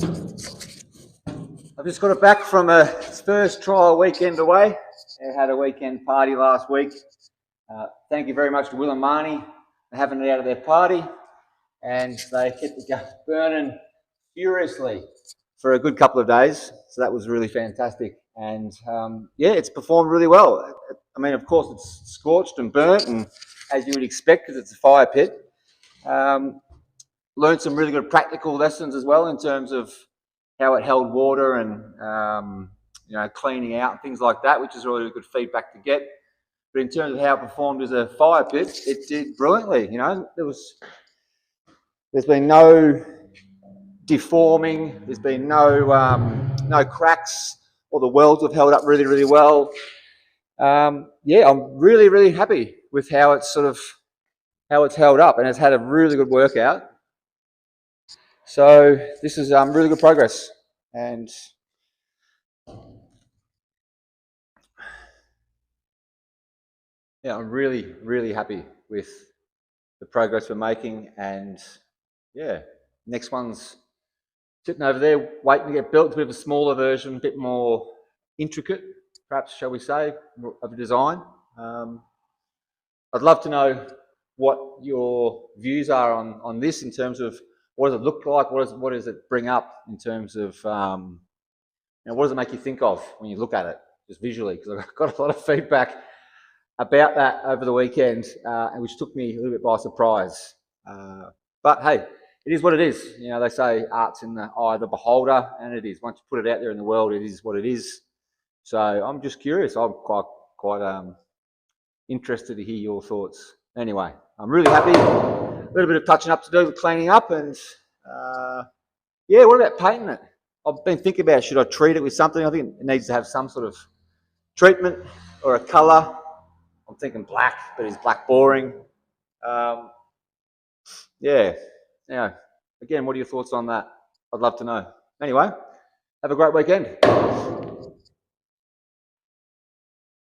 I've just got it back from a first trial weekend away. I had a weekend party last week. Thank you very much to Will and Marnie for having it out of their party. And they kept the gas burning furiously for a good couple of days. So that was really fantastic. And yeah, it's performed really well. I mean, of course, it's scorched and burnt, and as you would expect, because it's a fire pit. Learned some really good practical lessons as well in terms of how it held water and cleaning out and things like that, which is really good feedback to get. But in terms of how it performed as a fire pit, it did brilliantly. There's been no deforming. There's been no cracks. All the welds have held up really, really well. Yeah, I'm really, really happy with how it's held up, and it's had a really good workout. So this is really good progress, and yeah, I'm really, really happy with the progress we're making. And yeah, next one's sitting over there waiting to get built. It's a bit of a smaller version, a bit more intricate, perhaps, shall we say, of a design. I'd love to know what your views are on this in terms of what does it look like, what does it bring up in terms of what does it make you think of when you look at it just visually? Because I got a lot of feedback about that over the weekend, which took me a little bit by surprise. But hey, it is what it is. They say art's in the eye of the beholder, and it is. Once you put it out there in the world, it is what it is. So I'm just curious. I'm quite interested to hear your thoughts. Anyway, I'm really happy. A little bit of touching up to do with cleaning up, and yeah, what about painting it? I've been thinking about, should I treat it with something? I think it needs to have some sort of treatment or a colour. I'm thinking black, but is black boring? Yeah. Again, what are your thoughts on that? I'd love to know. Anyway, have a great weekend.